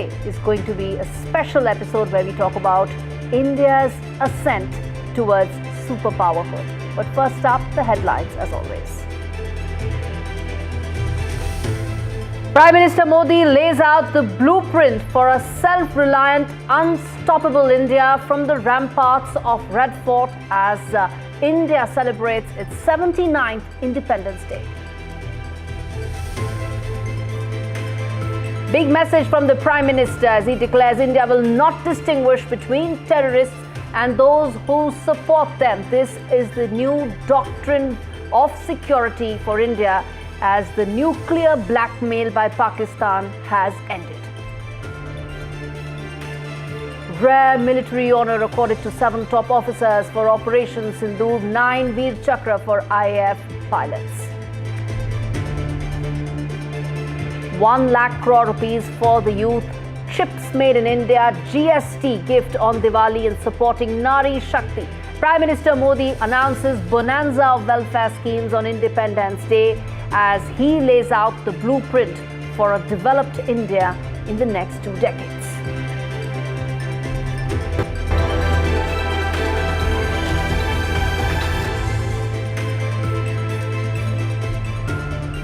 Today is going to be a special episode where we talk about India's ascent towards superpowerhood. But first up, the headlines as always. Prime Minister Modi lays out the blueprint for a self-reliant, unstoppable India from the ramparts of Red Fort as India celebrates its 79th Independence Day. Big message from the Prime Minister as he declares India will not distinguish between terrorists and those who support them. This is the new doctrine of security for India as the nuclear blackmail by Pakistan has ended. Rare military honor accorded to 7 top officers for Operation Sindoor, 9 Veer Chakra for IAF pilots. 1 lakh crore rupees for the youth. Chips made in India, GST gift on Diwali in supporting Nari Shakti. Prime Minister Modi announces bonanza of welfare schemes on Independence Day as he lays out the blueprint for a developed India in the next 2 decades.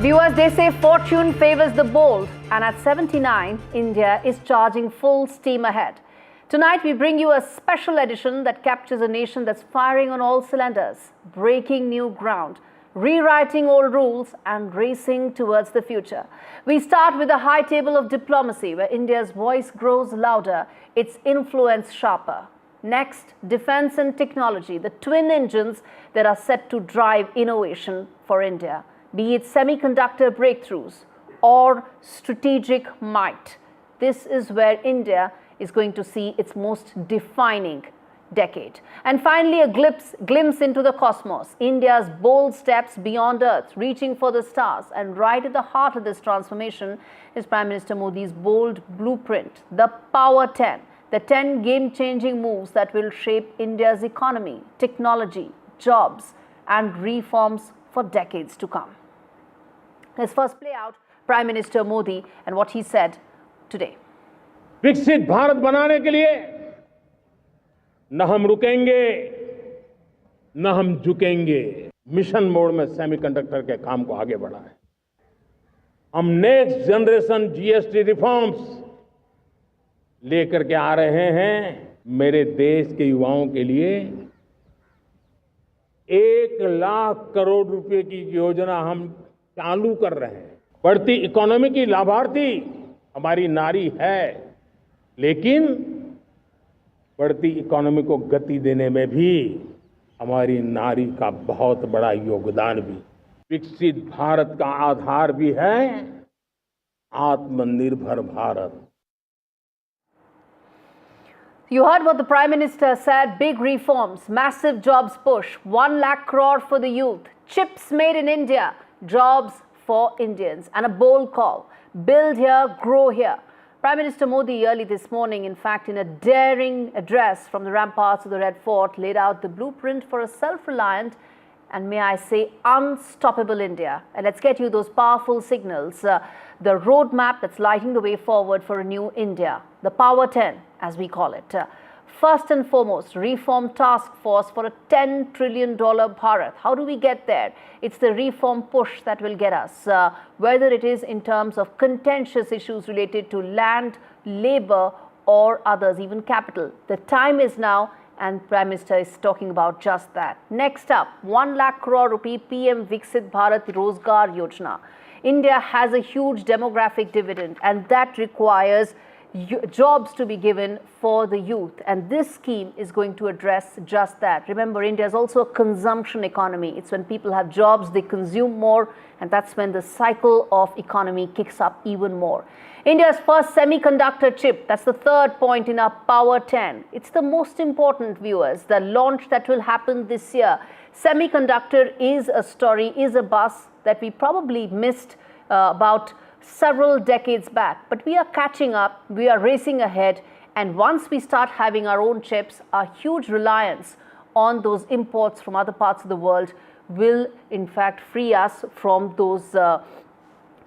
Viewers, they say fortune favors the bold, and at 79, India is charging full steam ahead. Tonight, we bring you a special edition that captures a nation that's firing on all cylinders, breaking new ground, rewriting old rules, and racing towards the future. We start with the high table of diplomacy, where India's voice grows louder, its influence sharper. Next, defense and technology, the twin engines that are set to drive innovation for India, be it semiconductor breakthroughs or strategic might. This is where India is going to see its most defining decade. And finally, a glimpse into the cosmos, India's bold steps beyond Earth, reaching for the stars. And right at the heart of this transformation is Prime Minister Modi's bold blueprint, the Power 10, the 10 game-changing moves that will shape India's economy, technology, jobs, and reforms for decades to come. Let's first play out Prime Minister Modi and what he said today. विकसित भारत बनाने के लिए न हम रुकेंगे न हम झुकेंगे। मिशन मोड में सेमीकंडक्टर के काम को आगे बढ़ाएं। हम नेक्स्ट जनरेशन जीएसटी रिफॉर्म्स लेकर के आ रहे हैं। मेरे देश के युवाओं के लिए 1 लाख करोड़ रुपए की योजना हम चालू कर रहे हैं। बढ़ती इकोनॉमी की लाभार्थी हमारी नारी है, लेकिन बढ़ती इकोनॉमी को गति देने में भी हमारी नारी का बहुत बड़ा योगदान भी। विकसित भारत का आधार भी है आत्मनिर्भर Bharat. You heard what the Prime Minister said. Big reforms, massive jobs push, 1 lakh crore for the youth, chips made in India, jobs for Indians, and a bold call, build here, grow here. Prime Minister Modi early this morning, in fact, in a daring address from the ramparts of the Red Fort, laid out the blueprint for a self-reliant and, may I say, unstoppable India. And let's get you those powerful signals, the roadmap that's lighting the way forward for a new India, the Power 10, as we call it. First and foremost, reform task force for a $10 trillion Bharat. How do we get there? It's the reform push that will get us, whether it is in terms of contentious issues related to land, labor, or others, even capital. The time is now, and Prime Minister is talking about just that. Next up, 1 lakh crore rupee PM Viksit Bharat Rozgar Yojana. India has a huge demographic dividend, and that requires jobs to be given for the youth, and this scheme is going to address just that. Remember, India is also a consumption economy. It's when people have jobs, they consume more, and that's when the cycle of economy kicks up even more. India's first semiconductor chip, that's the third point in our Power 10. It's the most important, viewers, the launch that will happen this year. Semiconductor is a story, is a buzz that we probably missed about several decades back, but we are catching up, we are racing ahead, and once we start having our own chips, our huge reliance on those imports from other parts of the world will in fact free us from those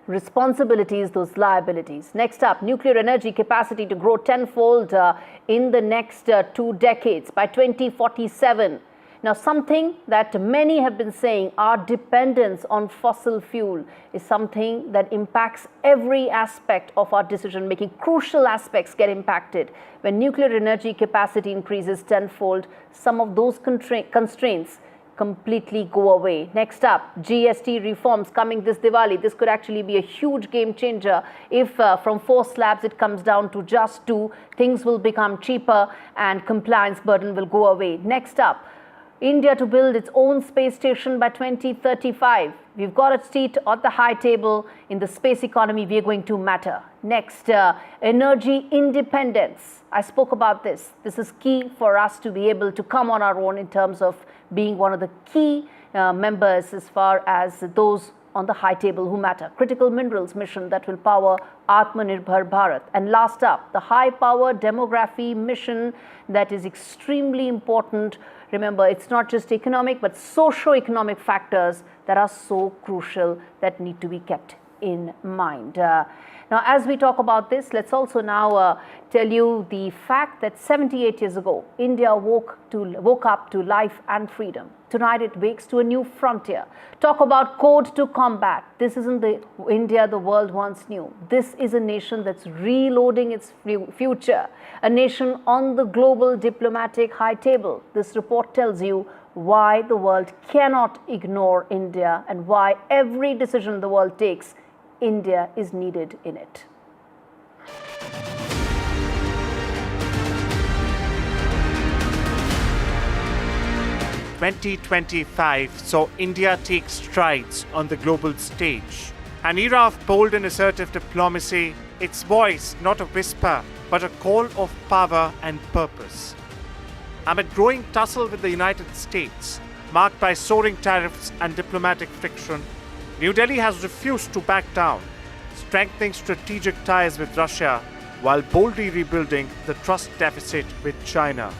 responsibilities, those liabilities. Next up, nuclear energy capacity to grow tenfold in the next 2 decades by 2047. Now, something that many have been saying, our dependence on fossil fuel is something that impacts every aspect of our decision making. Crucial aspects get impacted. When nuclear energy capacity increases tenfold, some of those constraints completely go away. Next up, GST reforms coming this Diwali. This could actually be a huge game changer. If from 4 slabs it comes down to just 2, things will become cheaper and compliance burden will go away. Next up, India to build its own space station by 2035. We've got a seat at the high table in the space economy. We are going to matter. Next, energy independence. I spoke about this. This is key for us to be able to come on our own in terms of being one of the key members as far as those on the high table who matter. Critical minerals mission that will power Atmanirbhar Bharat. And last up, the high power demography mission that is extremely important. Remember, it's not just economic, but socio-economic factors that are so crucial that need to be kept in mind. Now, as we talk about this, let's also now tell you the fact that 78 years ago, India woke up to life and freedom. Tonight, it wakes to a new frontier. Talk about code to combat. This isn't the India the world once knew. This is a nation that's reloading its future, a nation on the global diplomatic high table. This report tells you why the world cannot ignore India and why every decision the world takes, India is needed in it. 2025 saw India take strides on the global stage. An era of bold and assertive diplomacy, its voice not a whisper, but a call of power and purpose. Amid growing tussle with the United States, marked by soaring tariffs and diplomatic friction, New Delhi has refused to back down, strengthening strategic ties with Russia while boldly rebuilding the trust deficit with China.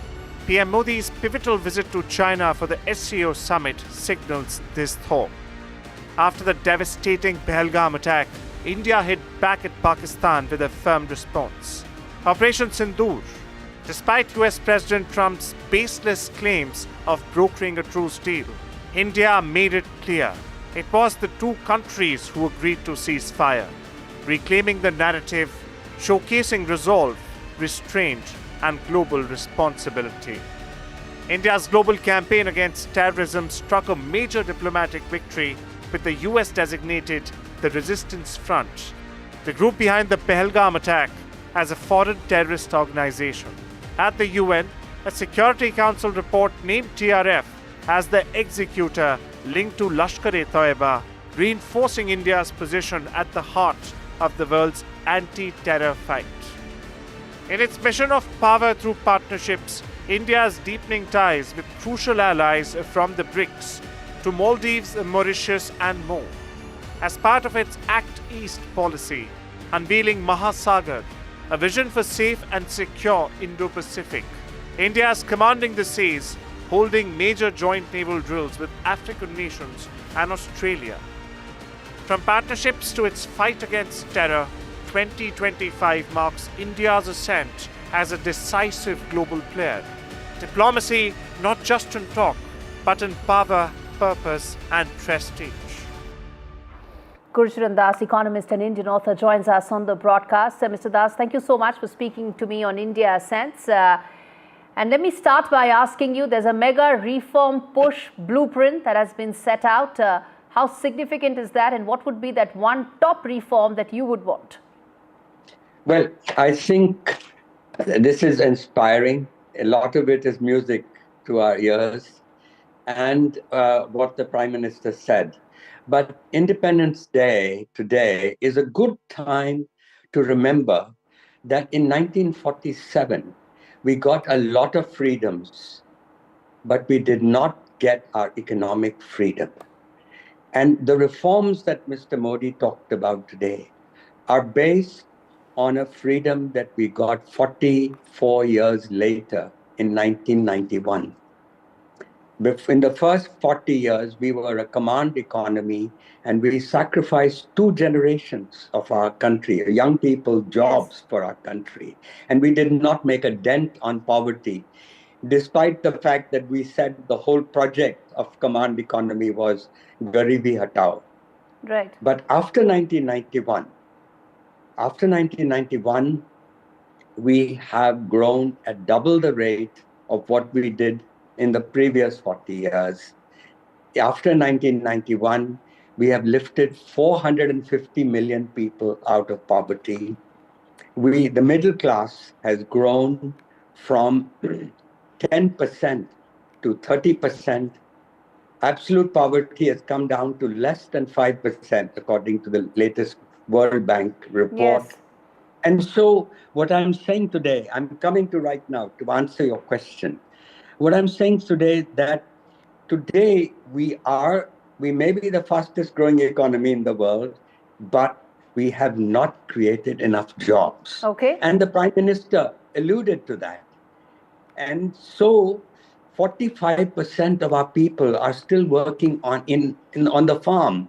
PM Modi's pivotal visit to China for the SCO summit signals this thaw. After the devastating Pahalgam attack, India hit back at Pakistan with a firm response. Operation Sindoor. Despite US President Trump's baseless claims of brokering a truce deal, India made it clear it was the two countries who agreed to cease fire, reclaiming the narrative, showcasing resolve, restraint, and global responsibility. India's global campaign against terrorism struck a major diplomatic victory with the US designated the Resistance Front, the group behind the Pahalgam attack, as a foreign terrorist organization. At the UN, a Security Council report named TRF as the executor linked to Lashkar-e-Toiba, reinforcing India's position at the heart of the world's anti-terror fight. In its mission of power through partnerships, India is deepening ties with crucial allies from the BRICS to Maldives, Mauritius, and more. As part of its Act East policy, unveiling Mahasagar, a vision for safe and secure Indo-Pacific, India is commanding the seas, holding major joint naval drills with African nations and Australia. From partnerships to its fight against terror, 2025 marks India's ascent as a decisive global player. Diplomacy not just in talk, but in power, purpose, and prestige. Gurcharan Das, economist and Indian author, joins us on the broadcast. Mr. Das, thank you so much for speaking to me on India Ascents. And let me start by asking you, there's a mega reform push blueprint that has been set out. How significant is that, and what would be that one top reform that you would want? Well, I think this is inspiring. A lot of it is music to our ears, and what the Prime Minister said. But Independence Day today is a good time to remember that in 1947, we got a lot of freedoms, but we did not get our economic freedom. And the reforms that Mr. Modi talked about today are based on a freedom that we got 44 years later in 1991. In the first 40 years, we were a command economy and we sacrificed 2 generations of our country, young people, jobs for our country. And we did not make a dent on poverty, despite the fact that we said the whole project of command economy was Garibi Hatao. Right. But after 1991, we have grown at double the rate of what we did in the previous 40 years. After 1991, we have lifted 450 million people out of poverty. The middle class has grown from 10% to 30%. Absolute poverty has come down to less than 5%, according to the latest World Bank report. Yes. And so what I'm saying today, I'm coming to right now to answer your question. What I'm saying today that today we may be the fastest growing economy in the world, but we have not created enough jobs. Okay. And the Prime Minister alluded to that. And so 45% of our people are still working on the farm.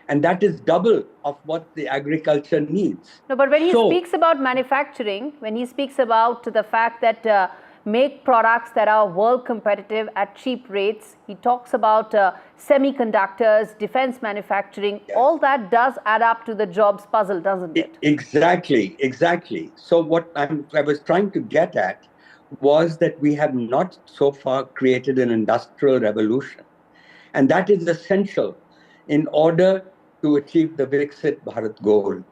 And that is double of what the agriculture needs. No, but when he speaks about manufacturing, when he speaks about the fact that make products that are world competitive at cheap rates, he talks about semiconductors, defense manufacturing, yes. All that does add up to the jobs puzzle, doesn't it? Exactly. So what I was trying to get at was that we have not so far created an industrial revolution. And that is essential in order to achieve the Viksit Bharat goal.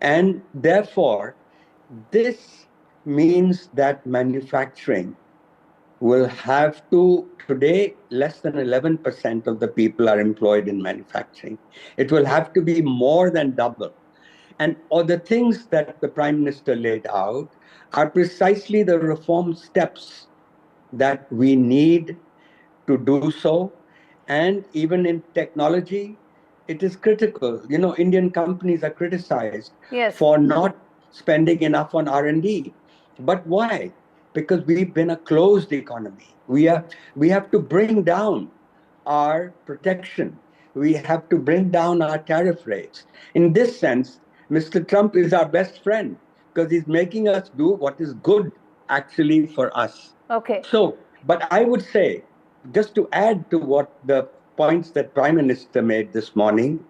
And therefore, this means that manufacturing will have to, today, less than 11% of the people are employed in manufacturing. It will have to be more than double. And all the things that the Prime Minister laid out are precisely the reform steps that we need to do so. And even in technology, it is critical. You know, Indian companies are criticized for not spending enough on R&D. But why? Because we've been a closed economy. We have to bring down our protection. We have to bring down our tariff rates. In this sense, Mr. Trump is our best friend because he's making us do what is good actually for us. Okay. So, but I would say, just to add to what the points that Prime Minister made this morning,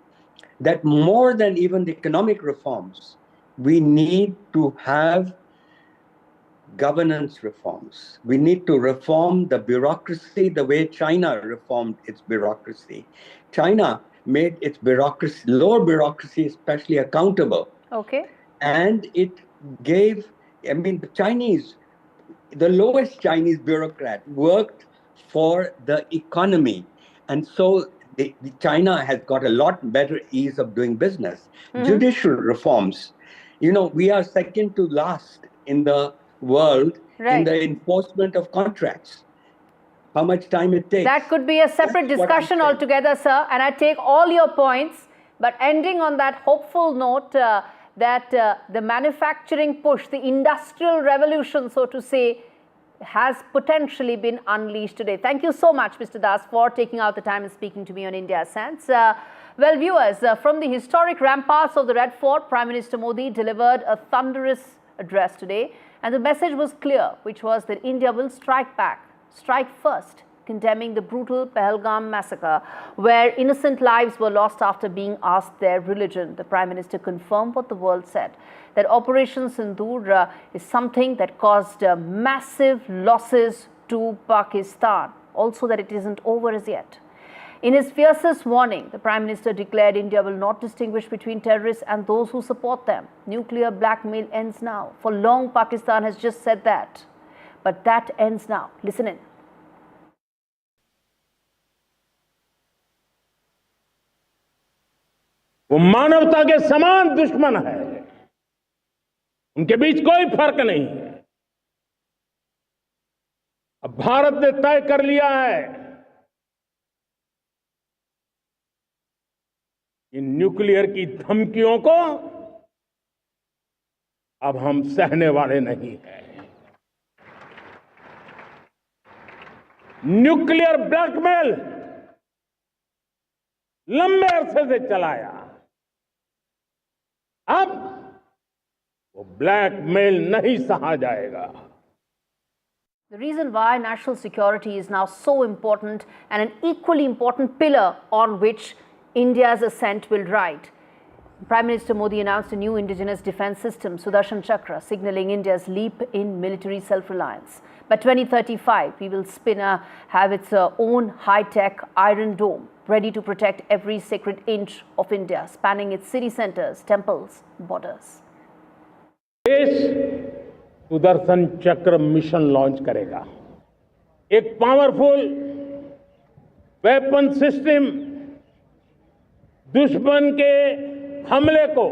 that more than even the economic reforms, we need to have governance reforms. We need to reform the bureaucracy the way China reformed its bureaucracy. China made its bureaucracy, lower bureaucracy especially, accountable. Okay. And it gave, the lowest Chinese bureaucrat worked for the economy. And so China has got a lot better ease of doing business. Mm-hmm. Judicial reforms. You know, we are second to last in the world in the enforcement of contracts. How much time it takes. That could be a separate discussion altogether, sir. And I take all your points. But ending on that hopeful note, that the manufacturing push, the industrial revolution, so to say, has potentially been unleashed today. Thank you so much, Mr. Das, for taking out the time and speaking to me on India Ascent. Well, viewers, from the historic ramparts of the Red Fort, Prime Minister Modi delivered a thunderous address today. And the message was clear, which was that India will strike back, strike first, condemning the brutal Pahalgam massacre, where innocent lives were lost after being asked their religion. The Prime Minister confirmed what the world said, that Operation Sindoor is something that caused massive losses to Pakistan. Also that it isn't over as yet. In his fiercest warning, the Prime Minister declared India will not distinguish between terrorists and those who support them. Nuclear blackmail ends now. For long, Pakistan has just said that. But that ends now. Listen in. वो मानवता के समान दुश्मन है, उनके बीच कोई फर्क नहीं है। अब भारत ने तय कर लिया है कि न्यूक्लियर की धमकियों को अब हम सहने वाले नहीं हैं। न्यूक्लियर ब्लैकमेल लंबे अरसे से चलाया, अब वो ब्लैकमेल नहीं सहा जाएगा। The reason why national security is now so important and an equally important pillar on which India's ascent will ride. Prime Minister Modi announced a new indigenous defense system, Sudarshan Chakra, signaling India's leap in military self-reliance. By 2035, we will have its own high-tech Iron Dome, ready to protect every sacred inch of India, spanning its city centers, temples, borders. देश सुदर्शन चक्र mission launch करेगा। एक powerful weapon system दुश्मन के हमले को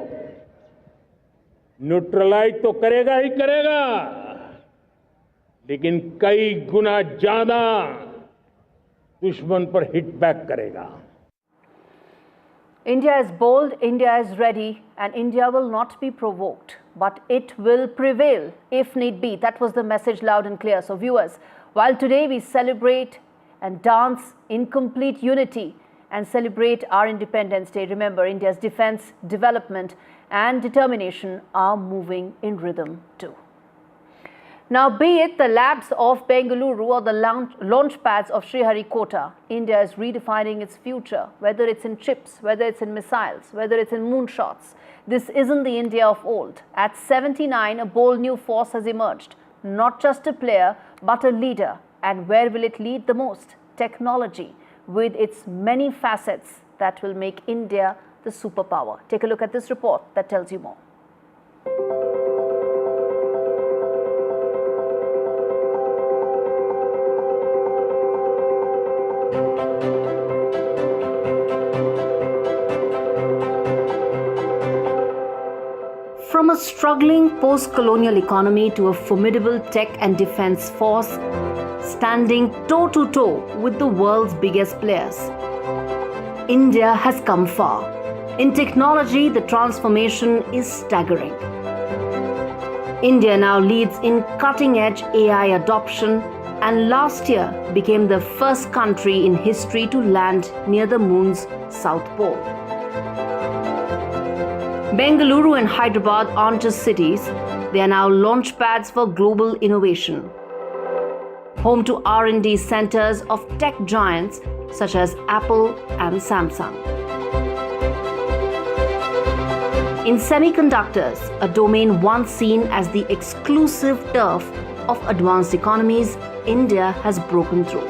neutralise तो करेगा ही करेगा, लेकिन कई गुना ज्यादा दुश्मन पर हिट बैक करेगा। India is bold, India is ready, and India will not be provoked, but it will prevail if need be. That was the message loud and clear. So viewers, while today we celebrate and dance in complete unity and celebrate our Independence Day, remember India's defense, development and determination are moving in rhythm too. Now, be it the labs of Bengaluru or the launch pads of Sriharikota, India is redefining its future, whether it's in chips, whether it's in missiles, whether it's in moonshots. This isn't the India of old. At 79, a bold new force has emerged, not just a player, but a leader. And where will it lead the most? Technology, with its many facets that will make India the superpower. Take a look at this report that tells you more. From a struggling post-colonial economy to a formidable tech and defense force, standing toe-to-toe with the world's biggest players, India has come far. In technology, the transformation is staggering. India now leads in cutting-edge AI adoption and last year became the first country in history to land near the moon's south pole. Bengaluru and Hyderabad aren't just cities, they are now launch pads for global innovation. Home to R&D centers of tech giants such as Apple and Samsung. In semiconductors, a domain once seen as the exclusive turf of advanced economies, India has broken through.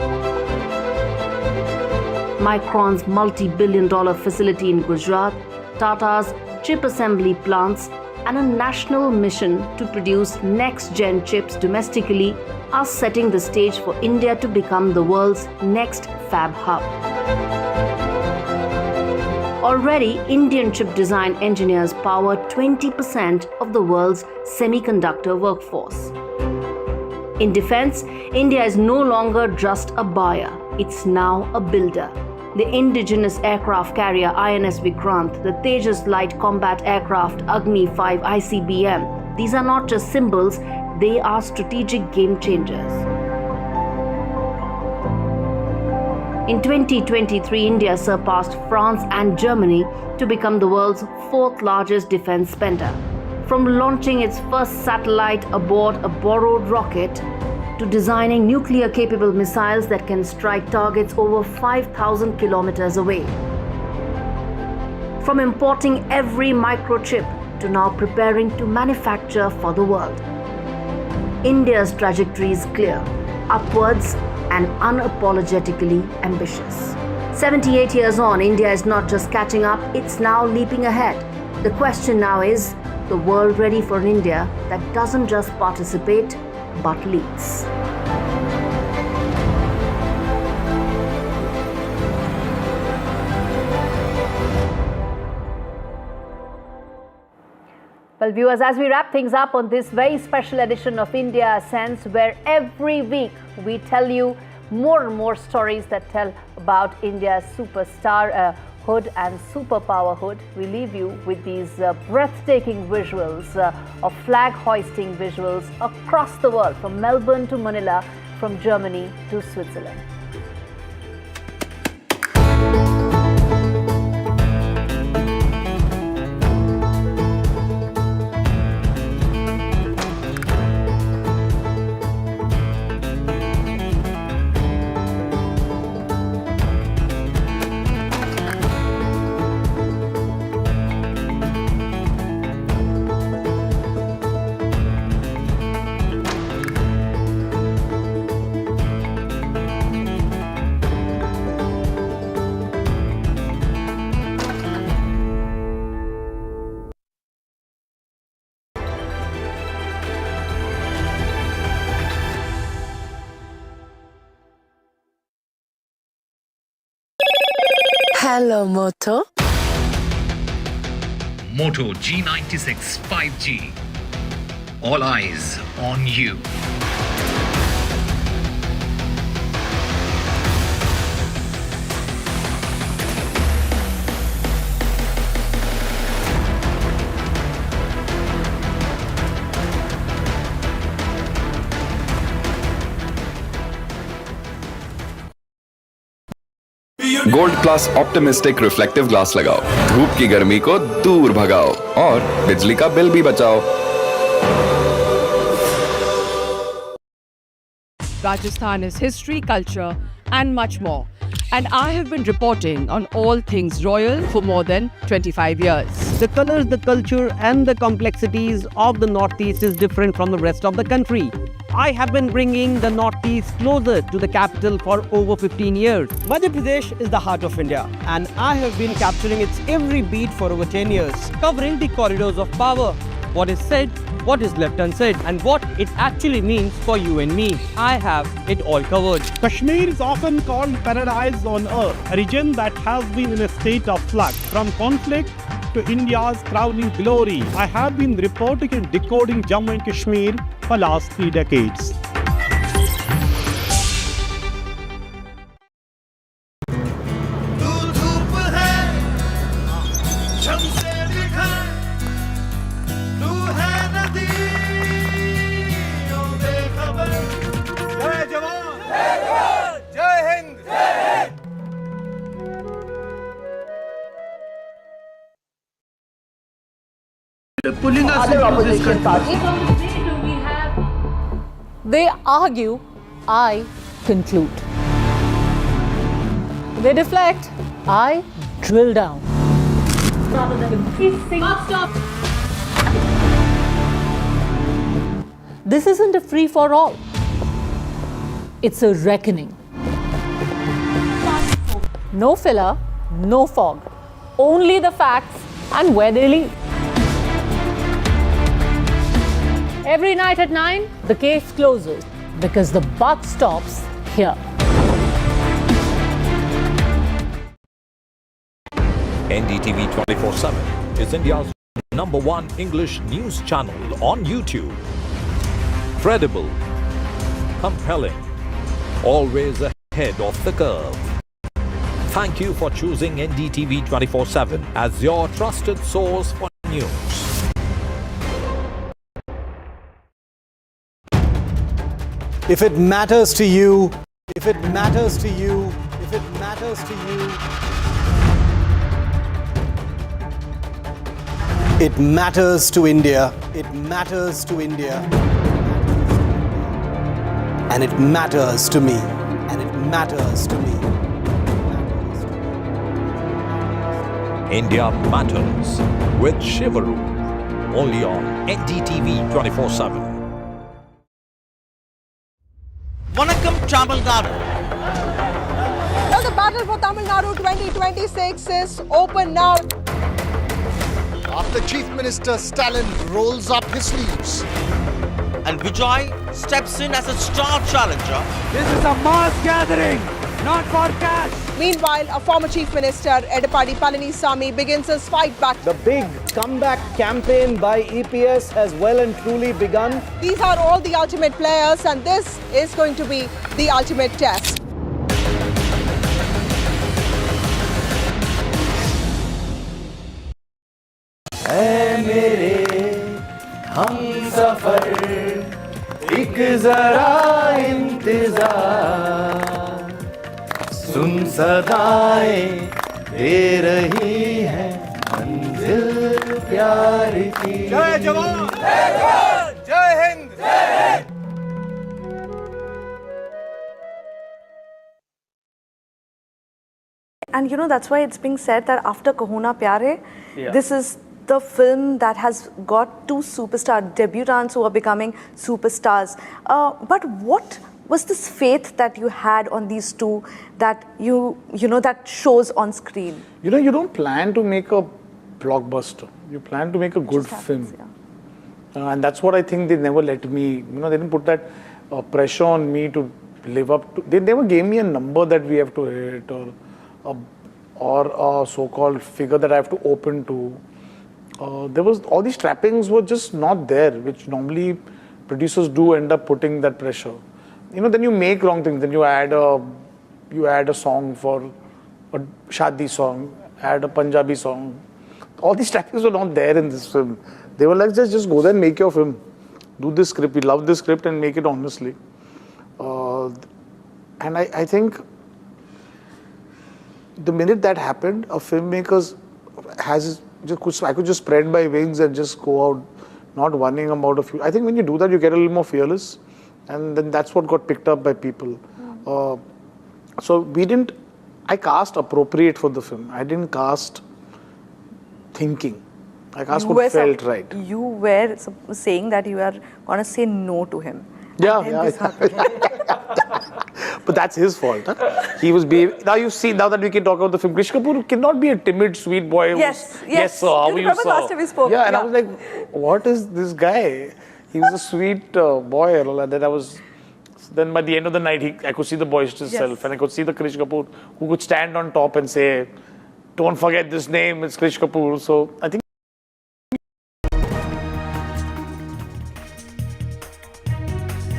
Micron's multi-billion-dollar facility in Gujarat, Tata's chip assembly plants, and a national mission to produce next-gen chips domestically are setting the stage for India to become the world's next fab hub. Already, Indian chip design engineers power 20% of the world's semiconductor workforce. In defense, India is no longer just a buyer, it's now a builder. The indigenous aircraft carrier INS Vikrant, the Tejas light combat aircraft Agni 5 ICBM, these are not just symbols, they are strategic game changers. In 2023, India surpassed France and Germany to become the world's fourth largest defense spender. From launching its first satellite aboard a borrowed rocket to designing nuclear-capable missiles that can strike targets over 5,000 kilometers away. From importing every microchip to now preparing to manufacture for the world. India's trajectory is clear, upwards and unapologetically ambitious. 78 years on, India is not just catching up, it's now leaping ahead. The question now is, the world ready for an India that doesn't just participate, but leads. Well, viewers, as we wrap things up on this very special edition of India Ascents, where every week we tell you more and more stories that tell about India's superstar Hood and Superpower Hood. We leave you with these breathtaking visuals of flag hoisting visuals across the world, from Melbourne to Manila, from Germany to Switzerland. Hello, Moto. Moto G96 5G. All eyes on you. Gold plus optimistic reflective glass लगाओ, धूप की गर्मी को दूर भगाओ और बिजली का बिल भी बचाओ। Rajasthan is history, culture, and much more. And I have been reporting on all things royal for more than 25 years. The colors, the culture, and the complexities of the Northeast is different from the rest of the country. I have been bringing the Northeast closer to the capital for over 15 years. Madhya Pradesh is the heart of India, and I have been capturing its every beat for over 10 years, covering the corridors of power, what is said, what is left unsaid, and what it actually means for you and me. I have it all covered. Kashmir is often called paradise on earth, a region that has been in a state of flux from conflict to India's crowning glory. I have been reporting and decoding Jammu and Kashmir for last 3 decades. Pulling us Other into this opposition country. parties. They argue, I conclude. They deflect, I drill down. Stop. This isn't a free-for-all. It's a reckoning. No filler, no fog. Only the facts and where they lead. Every night at 9, the case closes because the buck stops here. NDTV 24/7 is India's #1 English news channel on YouTube. Credible, compelling, always ahead of the curve. Thank you for choosing NDTV 24/7 as your trusted source for news. If it matters to you, if it matters to you, if it matters to you, it matters to India, it matters to India, and it matters to me, and it matters to me. India Matters with Shivaru, only on NDTV 24/7. Vanakkam Tamil Nadu. Well, the battle for Tamil Nadu 2026 is open now. After Chief Minister Stalin rolls up his sleeves and Vijay steps in as a star challenger. This is a mass gathering, not for cash. Meanwhile, a former Chief Minister, Edapadi Palanisamy, begins his fight back. The big comeback campaign by EPS has well and truly begun. These are all the ultimate players, and this is going to be the ultimate test. ऐ मेरे हम सफर एक जरा इंतजार सुन सदाएं दे रही है मंजिल प्यार की। जय जवान जय Hind. And you know, that's why it's being said that after Kaho Na Pyar Hai, this is the film that has got two superstar debutants who are becoming superstars. But what was this faith that you had on these two that you know, that shows on screen? You know, you don't plan to make a blockbuster. You plan to make a good film. And that's what I think they never let me, you know, they didn't put that pressure on me to live up to. They never gave me a number that we have to hit or a so-called figure that I have to open to. There was, all these trappings were just not there, which normally producers do end up putting that pressure. You know, then you make wrong things. Then you add a song for a shadi song, add a Punjabi song. All these trappings were not there in this film. They were like, just go there and make your film. Do this script. We love this script and make it honestly. And I think the minute that happened, a filmmaker I could just spread my wings and just go out, not worrying about a few. I think when you do that, you get a little more fearless, and then that's what got picked up by people. So I cast appropriate for the film. I didn't cast thinking. I cast what felt right. You were saying that you are going to say no to him. Yeah. But that's his fault. Huh? He was now you see, now that we can talk about the film, Krish Kapoor cannot be a timid, sweet boy. Yes, sir, how are you, sir? Last time we spoke. Yeah, and I was like, what is this guy? He was a sweet boy. And then by the end of the night, I could see the boisterous self, and I could see the Krish Kapoor who could stand on top and say, don't forget this name, it's Krish Kapoor. So I think.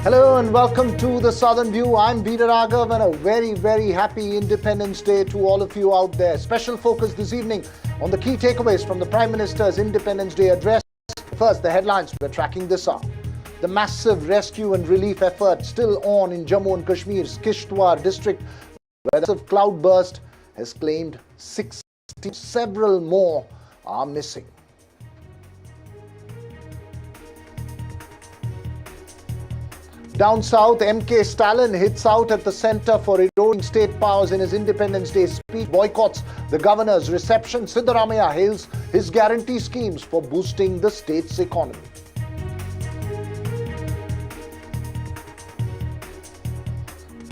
Hello and welcome to the Southern View. I'm Veera Raghav, and a very, very happy Independence Day to all of you out there. Special focus this evening on the key takeaways from the Prime Minister's Independence Day address. First, the headlines we're tracking this hour. The massive rescue and relief effort still on in Jammu and Kashmir's Kishtwar district, where the cloudburst has claimed 60. Several more are missing. Down south, MK Stalin hits out at the Centre for Eroding State Powers in his Independence Day speech, boycotts the governor's reception. Siddaramaiah hails his guarantee schemes for boosting the state's economy.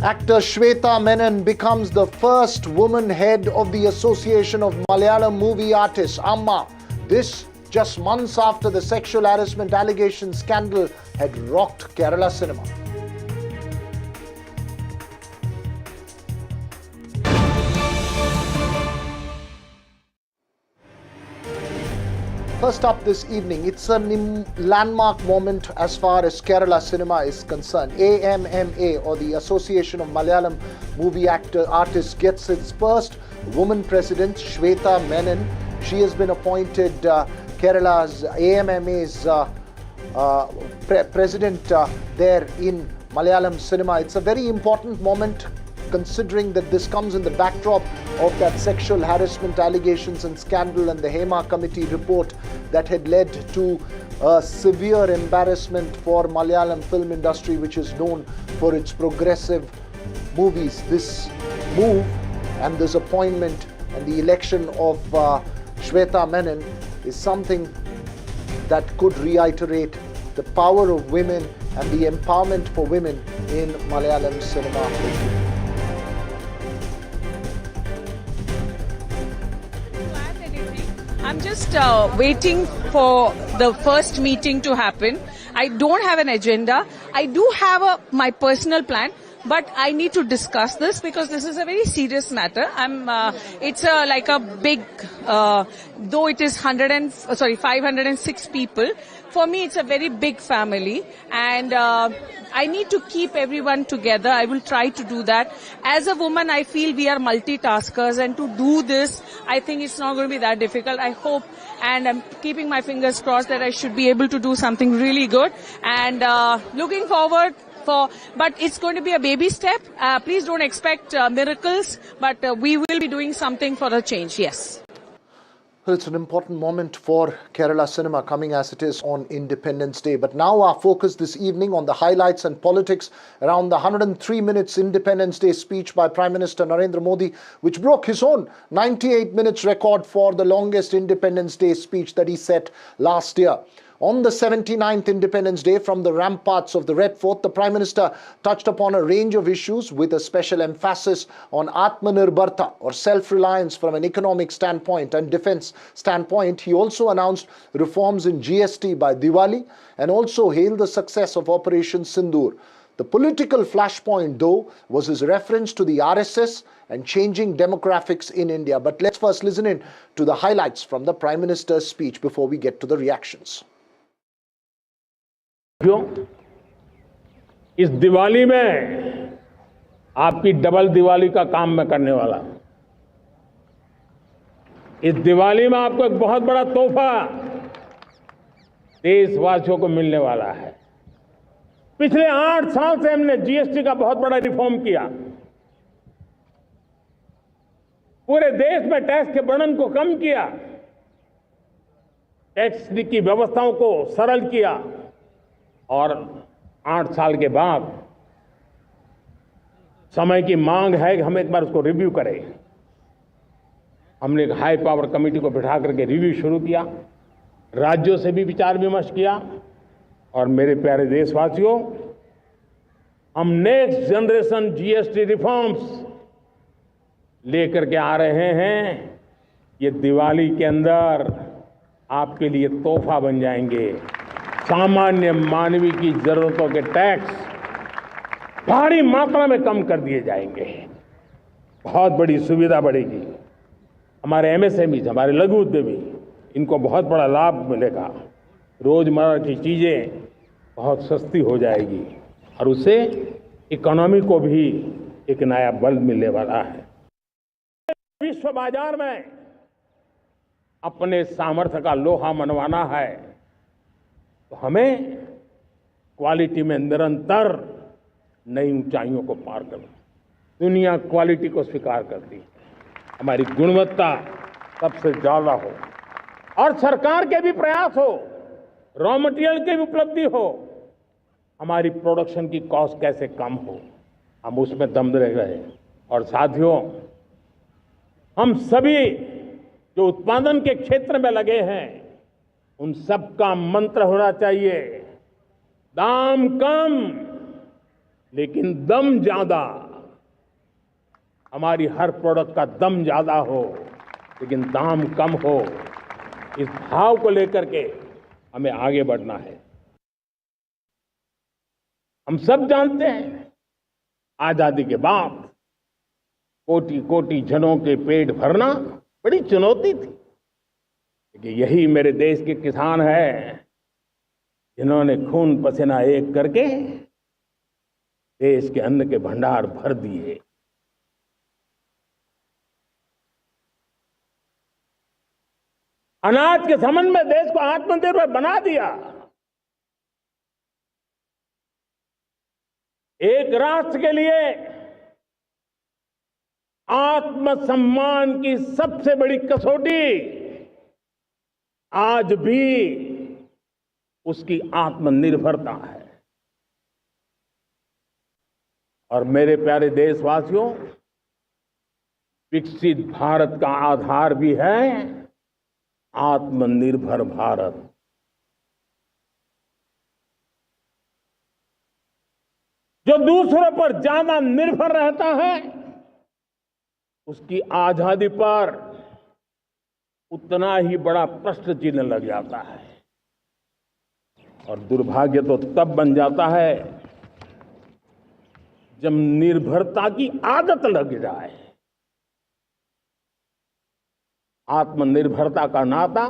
Actor Shweta Menon becomes the first woman head of the Association of Malayalam Movie Artists, AMMA. This just months after the sexual harassment allegation scandal had rocked Kerala cinema. First up this evening, it's a landmark moment as far as Kerala cinema is concerned. AMMA, or the Association of Malayalam Movie Artists, gets its first woman president, Shweta Menon. She has been appointed Kerala's AMMA's president there in Malayalam cinema. It's a very important moment, considering that this comes in the backdrop of that sexual harassment allegations and scandal and the Hema Committee report that had led to severe embarrassment for Malayalam film industry, which is known for its progressive movies. This move and this appointment and the election of Shweta Menon is something that could reiterate the power of women and the empowerment for women in Malayalam cinema. I'm just waiting for the first meeting to happen. I don't have an agenda. I do have my personal plan, but I need to discuss this because this is a very serious matter. It's like a big, though it is 506 people, For me, it's a very big family, and I need to keep everyone together. I will try to do that. As a woman, I feel we are multitaskers, and to do this, I think it's not going to be that difficult. I hope, and I'm keeping my fingers crossed that I should be able to do something really good, and looking forward but it's going to be a baby step. Please don't expect miracles, but we will be doing something for a change, yes. Well, it's an important moment for Kerala cinema coming as it is on Independence Day. But now our focus this evening on the highlights and politics around the 103 minutes Independence Day speech by Prime Minister Narendra Modi, which broke his own 98 minutes record for the longest Independence Day speech that he set last year. On the 79th Independence Day, from the ramparts of the Red Fort, the Prime Minister touched upon a range of issues with a special emphasis on Atmanirbharta, or self-reliance from an economic standpoint and defense standpoint. He also announced reforms in GST by Diwali and also hailed the success of Operation Sindoor. The political flashpoint, though, was his reference to the RSS and changing demographics in India. But let's first listen in to the highlights from the Prime Minister's speech before we get to the reactions. इस दिवाली में आपकी double Diwali का काम मैं करने वाला हूं। इस दिवाली में आपको एक बहुत बड़ा तोहफा देशवासियों को मिलने वाला है। पिछले 8 साल से हमने जीएसटी का बहुत बड़ा रिफॉर्म किया। पूरे देश में टैक्स के बर्डन को कम किया, टैक्स की व्यवस्थाओं को सरल किया और 8 साल के बाद समय की मांग है कि हम एक बार उसको रिव्यू करें। हमने एक हाई पावर कमेटी को बिठा करके रिव्यू शुरू किया, राज्यों से भी विचार विमर्श किया और मेरे प्यारे देशवासियों, हम नेक्स्ट जनरेशन जीएसटी रिफॉर्म्स लेकर के आ रहे हैं। ये दिवाली के अंदर आपके लिए तोहफा बन जाएंगे। सामान्य मानवीय की जरूरतों के टैक्स भारी मात्रा में कम कर दिए जाएंगे। बहुत बड़ी सुविधा बढ़ेगी। हमारे एमएसएमई, हमारे लघु उद्यमी, इनको बहुत बड़ा लाभ मिलेगा। रोजमर्रा की चीजें बहुत सस्ती हो जाएगी और उससे इकोनॉमी को भी एक नया बल मिलने वाला है। विश्व बाजार में अपने सामर्थ्य का लोहा मनवाना है तो हमें क्वालिटी में निरंतर नई ऊंचाइयों को पार करना। दुनिया क्वालिटी को स्वीकार करती है, हमारी गुणवत्ता सबसे ज्यादा हो और सरकार के भी प्रयास हो, रॉ मटेरियल की भी उपलब्धि हो, हमारी प्रोडक्शन की कॉस्ट कैसे कम हो, हम उसमें दम रह गए। और साथियों, हम सभी जो उत्पादन के क्षेत्र में लगे हैं, उन सबका मंत्र होना चाहिए, दाम कम लेकिन दम ज्यादा। हमारी हर प्रोडक्ट का दम ज्यादा हो लेकिन दाम कम हो। इस भाव को लेकर के हमें आगे बढ़ना है। हम सब जानते हैं, आजादी के बाद कोटि कोटि जनों के पेट भरना बड़ी चुनौती थी, कि यही मेरे देश के किसान हैं जिन्होंने खून पसीना एक करके देश के अन्न के भंडार भर दिए। अनाज के संबंध में देश को आत्मनिर्भर बना दिया। एक राष्ट्र के लिए आत्मसम्मान की सबसे बड़ी कसौटी आज भी उसकी आत्मनिर्भरता है। और मेरे प्यारे देशवासियों, विकसित भारत का आधार भी है आत्मनिर्भर भारत। जो दूसरों पर ज्यादा निर्भर रहता है, उसकी आजादी पर उतना ही बड़ा प्रश्न चिन्ह लग जाता है। और दुर्भाग्य तो तब बन जाता है जब निर्भरता की आदत लग जाए। आत्मनिर्भरता का नाता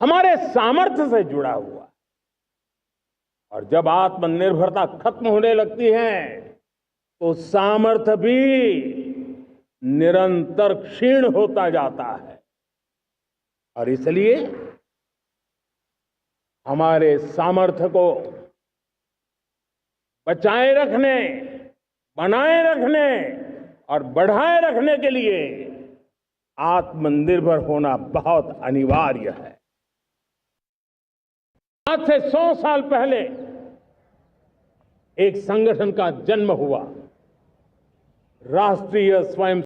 हमारे सामर्थ्य से जुड़ा हुआ है। और जब आत्मनिर्भरता खत्म होने लगती है तो सामर्थ्य भी निरंतर क्षीण होता जाता है। और इसलिए हमारे सामर्थ्य को बचाए रखने, बनाए रखने और बढ़ाए रखने के लिए आत्मनिर्भर होना बहुत अनिवार्य है। आज से 100 साल पहले एक संगठन का जन्म हुआ, राष्ट्रीय स्वयं